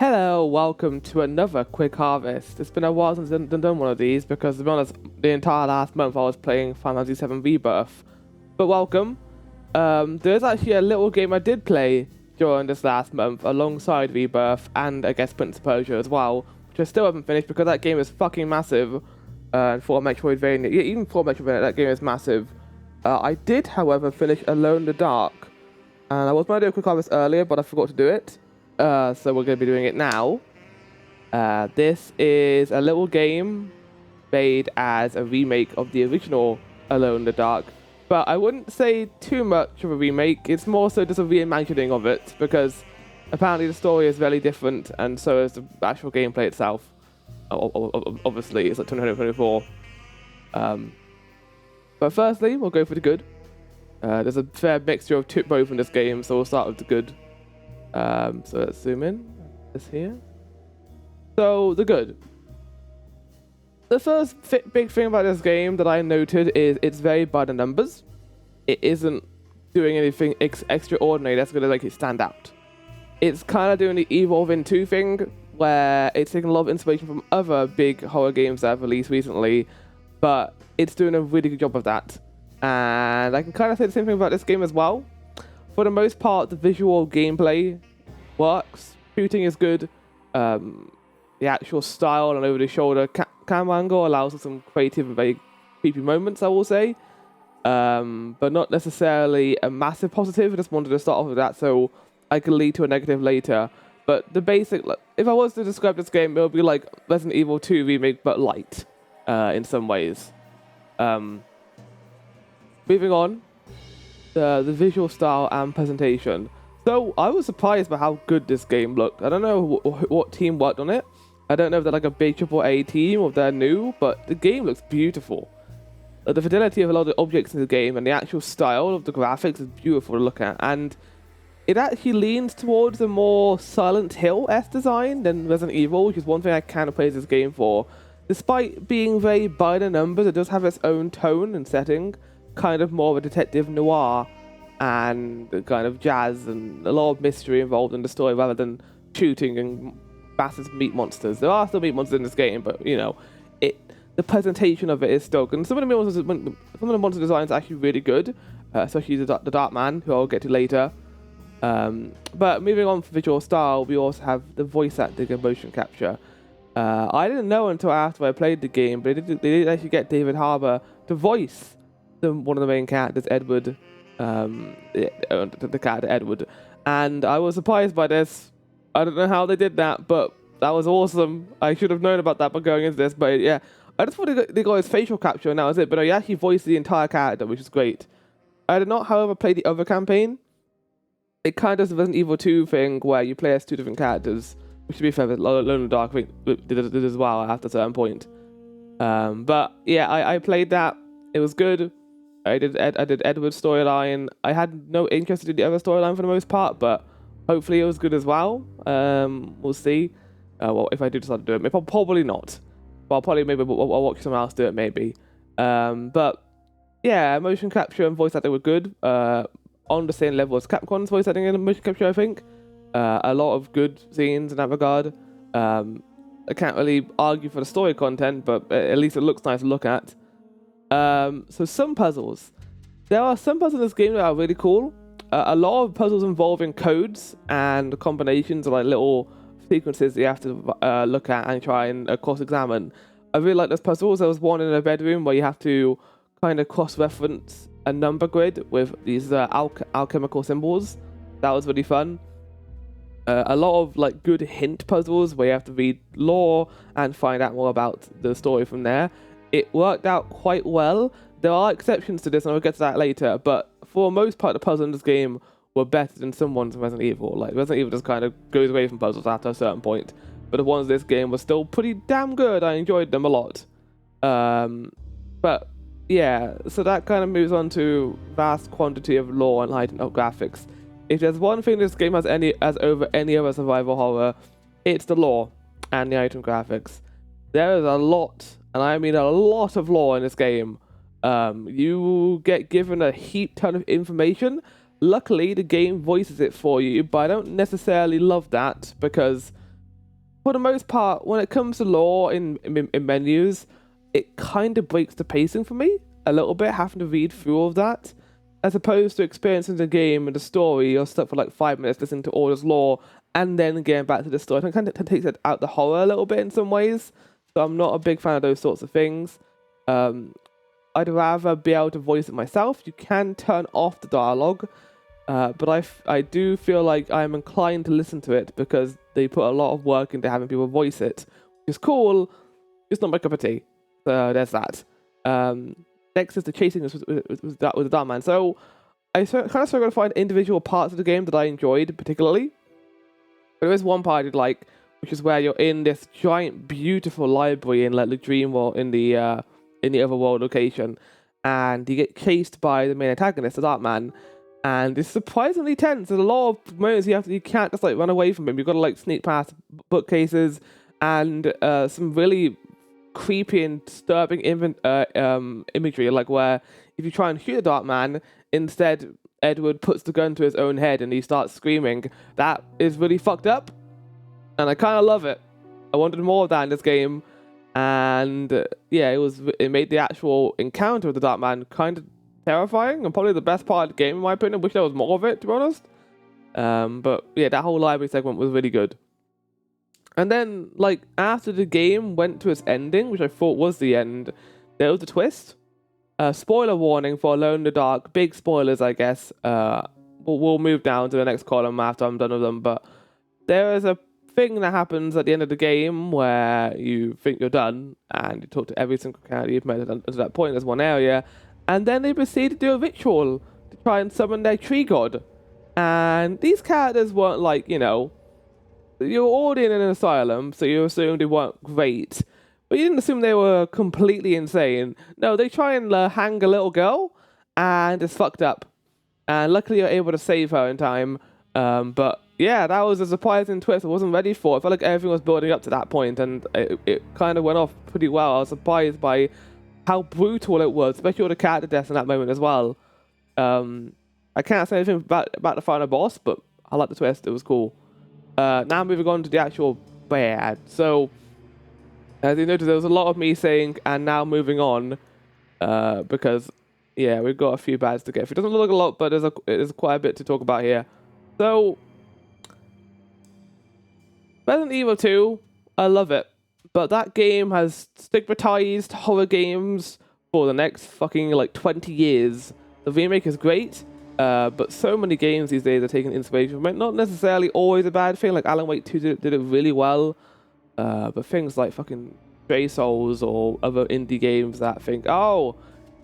Hello, welcome to another quick harvest. It's been a while since I've done one of these because, to be honest, the entire last month I was playing Final Fantasy VII Rebirth. But welcome. There's actually a little game I did play during this last month alongside Rebirth and I guess Prince of Persia as well, which I still haven't finished because that game is fucking massive. For Metroidvania, even for Metroidvania, that game is massive. I did, however, finish Alone in the Dark, and I was going to do a quick harvest earlier, but I forgot to do it. So we're going to be doing it now. This is a little game made as a remake of the original Alone in the Dark, but I wouldn't say too much of a remake. It's more so just a reimagining of it, because apparently the story is very different, and so is the actual gameplay itself. Obviously, it's like 2024. But firstly, we'll go for the good. There's a fair mixture of both in this game, so we'll start with the good. So let's zoom in. This here. So the good. The first big thing about this game that I noted is it's very by the numbers. It isn't doing anything extraordinary that's going to make it stand out. It's kind of doing the Evolve in 2 thing, where it's taking a lot of inspiration from other big horror games that have released recently, but it's doing a really good job of that. And I can kind of say the same thing about this game as well. For the most part, the visual gameplay works. Shooting is good. The actual style and over-the-shoulder camera angle allows for some creative and very creepy moments, I will say. But not necessarily a massive positive. I just wanted to start off with that so I can lead to a negative later. But the basic, if I was to describe this game, it would be like Resident Evil 2 remake, but light in some ways. Moving on, the visual style and presentation. So I was surprised by how good this game looked. I don't know what team worked on it. I don't know if they're like a big AAA team or if they're new, but the game looks beautiful. The fidelity of a lot of the objects in the game and the actual style of the graphics is beautiful to look at. And it actually leans towards a more Silent Hill-esque design than Resident Evil, which is one thing I kind of praise this game for. Despite being very by the numbers, it does have its own tone and setting, kind of more of a detective noir and kind of jazz and a lot of mystery involved in the story rather than shooting and massive meat monsters. There are still meat monsters in this game, but you know, the presentation of it is still good. And some of the monster designs are actually really good, especially the Dark Man, who I'll get to later. But moving on for visual style, we also have the voice acting and motion capture. I didn't know until after I played the game, but they did actually get David Harbour to voice one of the main characters, Edward, the character Edward. And I was surprised by this. I don't know how they did that, but that was awesome. I should have known about that by going into this, but yeah. I just thought they got his facial capture and that was it, but no, he actually voiced the entire character, which is great. I did not, however, play the other campaign. It kind of does the Resident Evil 2 thing where you play as 2 different characters, which to be fair, Alone in the Dark did as well after a certain point. But yeah, I played that. It was good. I did Edward's storyline. I had no interest in the other storyline for the most part, but hopefully it was good as well. We'll see. Well, if I do decide to do it, probably not. But I'll watch someone else do it maybe. But yeah, motion capture and voice acting were good. On the same level as Capcom's voice acting and motion capture, I think. A lot of good scenes in that regard. I can't really argue for the story content, but at least it looks nice to look at. So some puzzles. There are some puzzles in this game that are really cool. A lot of puzzles involving codes and combinations of like little sequences that you have to look at and try and cross-examine. I really like those puzzles. There was one in a bedroom where you have to kind of cross-reference a number grid with these alchemical symbols. That was really fun. A lot of like good hint puzzles where you have to read lore and find out more about the story from there. It worked out quite well. There are exceptions to this, and I'll get to that later, but for the most part, the puzzles in this game were better than some ones in Resident Evil. Like, Resident Evil just kind of goes away from puzzles after a certain point, but the ones in this game were still pretty damn good. I enjoyed them a lot. But yeah, so that kind of moves on to vast quantity of lore and heightened graphics. If there's one thing this game has over any other survival horror, it's the lore and the item graphics. There is a lot, and I mean a lot of lore in this game. You get given a heap ton of information. Luckily, the game voices it for you, but I don't necessarily love that because for the most part, when it comes to lore in menus, it kind of breaks the pacing for me a little bit, having to read through all of that, as opposed to experiencing the game and the story or stuff for like 5 minutes, listening to all this lore, and then getting back to the story. It kind of takes it out the horror a little bit in some ways, so I'm not a big fan of those sorts of things. I'd rather be able to voice it myself. You can turn off the dialogue, but I do feel like I'm inclined to listen to it because they put a lot of work into having people voice it, which is cool. It's not my cup of tea. So there's that. Next is the chasing with the Dark Man. So I kind of struggled to find individual parts of the game that I enjoyed particularly. But there is one part I did like, which is where you're in this giant, beautiful library in like the dream world, in the otherworld location, and you get chased by the main antagonist, the Dark Man. And it's surprisingly tense. There's a lot of moments you can't just like run away from him. You've got to like sneak past bookcases and some really creepy and disturbing imagery, like where if you try and shoot the Dark Man, instead Edward puts the gun to his own head and he starts screaming. That is really fucked up, and I kind of love it. I wanted more of that in this game, and yeah, it made the actual encounter with the Dark Man kind of terrifying, and probably the best part of the game in my opinion. Wish there was more of it, to be honest. But yeah, that whole library segment was really good. And then, like, after the game went to its ending, which I thought was the end, there was a twist. Spoiler warning for Alone in the Dark. Big spoilers, I guess. We'll move down to the next column after I'm done with them. But there is a thing that happens at the end of the game where you think you're done, and you talk to every single character you've met to that point. There's one area. And then they proceed to do a ritual to try and summon their tree god. And these characters weren't like, you know, you're already in an asylum, so you assumed they weren't great. But you didn't assume they were completely insane. No, they try and hang a little girl, and it's fucked up. And luckily you're able to save her in time. But yeah, that was a surprising twist I wasn't ready for. I felt like everything was building up to that point, and it kind of went off pretty well. I was surprised by how brutal it was, especially all the character deaths in that moment as well. I can't say anything about the final boss, but I like the twist. It was cool. Now moving on to the actual bad. So, as you notice, there was a lot of me saying, and now moving on, because, yeah, we've got a few bads to get through. It doesn't look like a lot, but there's quite a bit to talk about here. So, Resident Evil 2, I love it. But that game has stigmatized horror games for the next fucking, like, 20 years. The remake is great. But so many games these days are taking inspiration from it. Not necessarily always a bad thing. Like Alan Wake 2 did it really well. But things like fucking Stray Souls or other indie games that think, oh,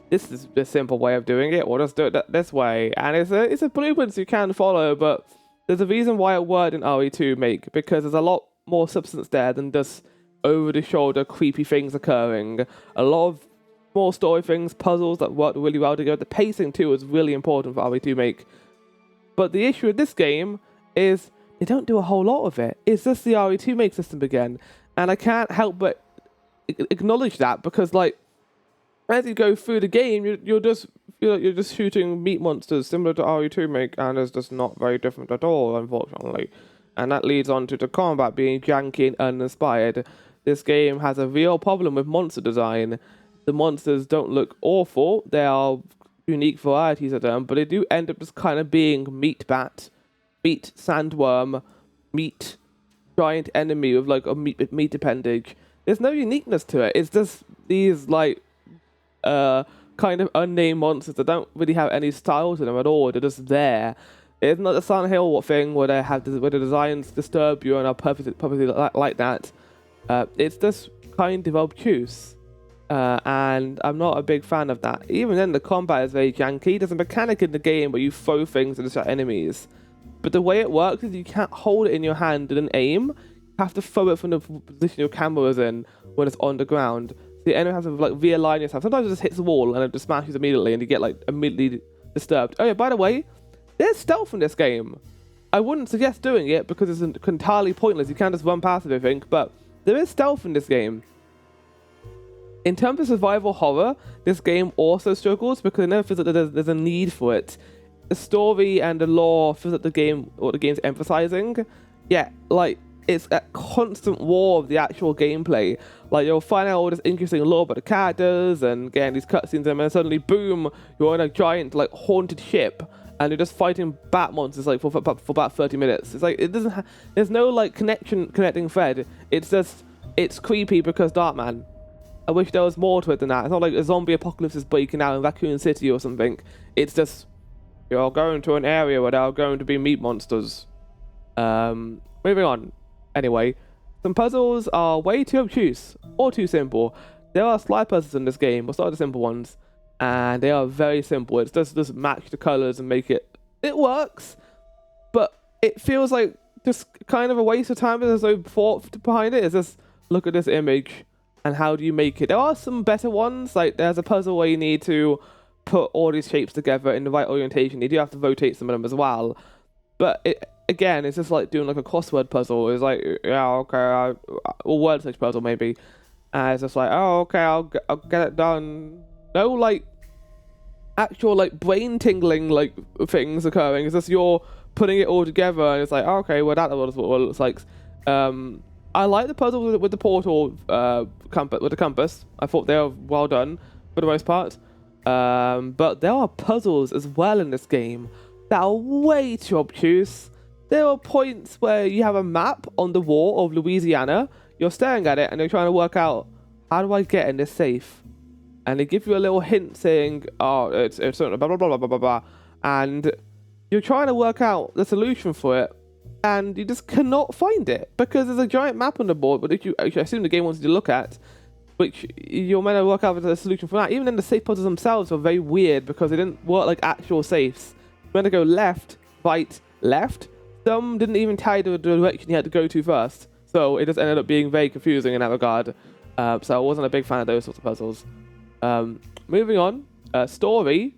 this is a simple way of doing it, or just do it this way. And it's a blueprint you can follow, but there's a reason why it worked in RE2 make, because there's a lot more substance there than just over-the-shoulder creepy things occurring. A lot of small story things, puzzles that work really well together. The pacing too is really important for RE2 make. But the issue with this game is they don't do a whole lot of it. It's just the RE2 make system again, and I can't help but acknowledge that, because like as you go through the game, you're just shooting meat monsters similar to RE2 make, and it's just not very different at all, unfortunately. And that leads on to the combat being janky and uninspired. This game has a real problem with monster design. The monsters don't look awful. There are unique varieties of them, but they do end up just kind of being meat bat, meat sandworm, meat giant enemy with like a meat appendage. There's no uniqueness to it. It's just these like kind of unnamed monsters that don't really have any style to them at all. They're just there. It's not the Silent Hill thing where where the designs disturb you and are purposely like that. It's just kind of obtuse. And I'm not a big fan of that. Even then, the combat is very janky. There's a mechanic in the game where you throw things and distract enemies. But the way it works is you can't hold it in your hand and then aim. You have to throw it from the position your camera is in when it's on the ground. So the enemy has to like realign yourself. Sometimes it just hits the wall and it just smashes immediately and you get like immediately disturbed. Oh yeah, by the way, there's stealth in this game. I wouldn't suggest doing it because it's entirely pointless. You can't just run past everything, but there is stealth in this game. In terms of survival horror, this game also struggles because I never feel that there's a need for it. The story and the lore feels that the game's emphasizing. Yeah, like, it's a constant war of the actual gameplay. Like, you'll find out all this interesting lore about the characters and getting these cutscenes, and then suddenly, boom, you're in a giant, like, haunted ship, and you're just fighting bat monsters, like, for about 30 minutes. It's like, it doesn't there's no, like, connecting thread. It's just, it's creepy because Darkman. I wish there was more to it than that. It's not like a zombie apocalypse is breaking out in Raccoon City or something. It's just, you're going to an area where there are going to be meat monsters. Moving on. Anyway, some puzzles are way too obtuse or too simple. There are slight puzzles in this game, but start the simple ones, and they are very simple. It's just match the colors and make it. It works, but it feels like just kind of a waste of time. There's no thought behind it. It's just look at this image and how do you make it. There are some better ones. Like there's a puzzle where you need to put all these shapes together in the right orientation. You do have to rotate some of them as well, but again, it's just like doing like a crossword puzzle. It's like, yeah, okay, or word search puzzle maybe. And it's just like, oh, okay, I'll get it done. No, like, actual, like, brain tingling, like, things occurring. It's just you're putting it all together, and it's like, oh, okay, well, that's what it looks like. I like the puzzle with the portal with the compass. I thought they were well done for the most part. But there are puzzles as well in this game that are way too obtuse. There are points where you have a map on the wall of Louisiana, you're staring at it, and you're trying to work out, how do I get in this safe? And they give you a little hint saying, oh, it's blah, blah, blah, blah, blah, blah, blah. And you're trying to work out the solution for it, and you just cannot find it, because there's a giant map on the board, which I assume the game wants you to look at, which you're meant to work out the solution for that. Even then, the safe puzzles themselves are very weird, because they didn't work like actual safes. You're meant to go left, right, left. Some didn't even tell you the direction you had to go to first, so it just ended up being very confusing in that regard. So I wasn't a big fan of those sorts of puzzles. Moving on, story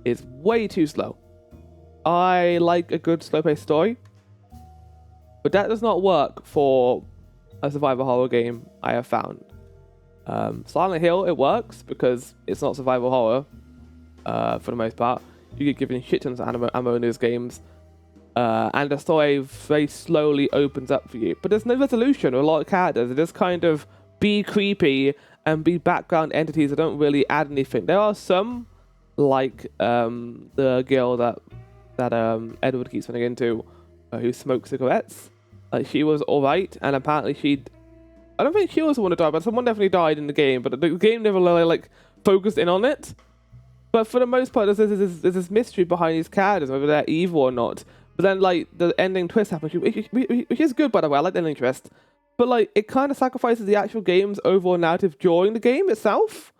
is way too slow. I like a good slow-paced story, but that does not work for a survival horror game, I have found. Silent Hill, it works because it's not survival horror for the most part. You get given shit tons of ammo in those games. And the story very slowly opens up for you. But there's no resolution or a lot of characters. They just kind of be creepy and be background entities that don't really add anything. There are some, like the girl that Edward keeps running into, who smokes cigarettes. Like, she was alright, and apparently I don't think she was the one to die, but someone definitely died in the game, but the game never really, like, focused in on it. But for the most part, there's this mystery behind these characters, whether they're evil or not. But then, like, the ending twist happens, which is good, by the way. I like the ending twist. But, like, it kind of sacrifices the actual game's overall narrative during the game itself,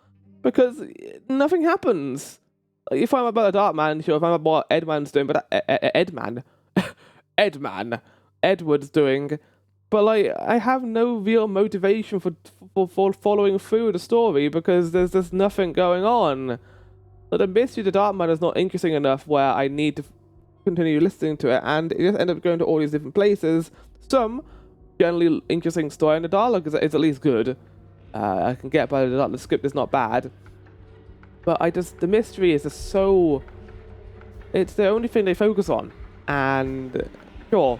because nothing happens. Like, you find out about the Darkman, sure, if I'm about what Edman's doing, but Edward's doing. But, like, I have no real motivation for following through the story, because there's just nothing going on. But the mystery of the Darkman is not interesting enough where I need to continue listening to it, and it just end up going to all these different places. Some generally interesting story, and the dialogue is at least good. I can get by the script is not bad, but the mystery is just so, it's the only thing they focus on, and sure,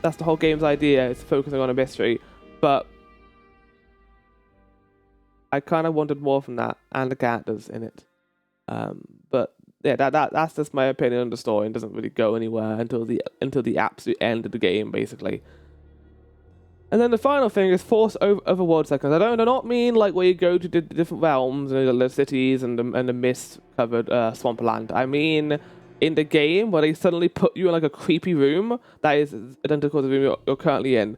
that's the whole game's idea, is focusing on a mystery, but I kind of wanted more from that, and the characters in it. But yeah, that's just my opinion on the story, and doesn't really go anywhere until the absolute end of the game, basically. And then the final thing is force overworld seconds. I do not mean like where you go to the different realms and the cities and the mist-covered swampland. I mean in the game where they suddenly put you in like a creepy room that is identical to the room you're currently in.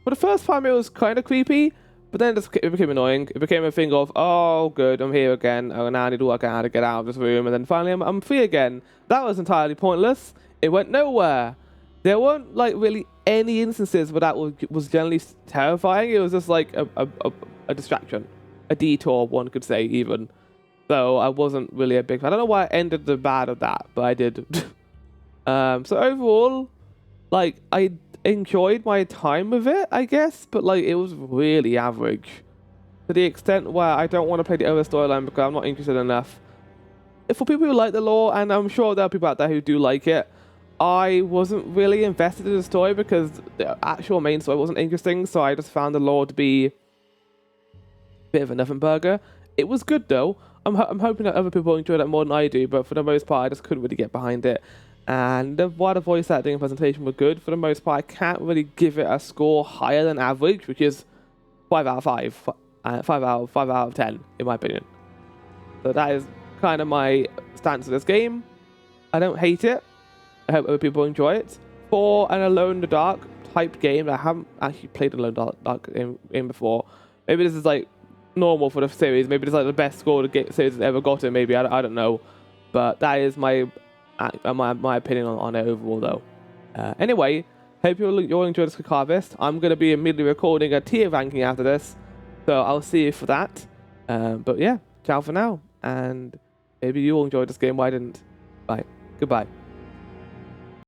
For the first time, it was kind of creepy. But then it became annoying. It became a thing of, oh, good, I'm here again. Oh, now I need to work out how to get out of this room. And then finally, I'm free again. That was entirely pointless. It went nowhere. There weren't, like, really any instances where that was generally terrifying. It was just, like, a distraction. A detour, one could say, even. So I wasn't really a big fan. I don't know why I ended the bad of that, but I did. So overall, like, I enjoyed my time with it, I guess, but like it was really average to the extent where I don't want to play the other storyline because I'm not interested enough. For people who like the lore, and I'm sure there are people out there who do like it, I wasn't really invested in the story because the actual main story wasn't interesting, so I just found the lore to be a bit of a nothing burger. It was good though. I'm hoping that other people enjoy that more than I do, but for the most part, I just couldn't really get behind it. And while the voice acting and presentation were good, for the most part, I can't really give it a score higher than average, which is 5 out of 5, 5 out of 10, in my opinion. So that is kind of my stance of this game. I don't hate it. I hope other people enjoy it. For an Alone in the Dark type game, I haven't actually played Alone in the Dark in before. Maybe this is like normal for the series. Maybe it's like the best score the series has ever gotten. Maybe I don't know, but that is my opinion on it overall, though. Anyway, hope you'll enjoy this quick harvest. I'm gonna be immediately recording a tier ranking after this, so I'll see you for that. But yeah, ciao for now, and maybe you all enjoyed this game. Why didn't? Bye. Goodbye.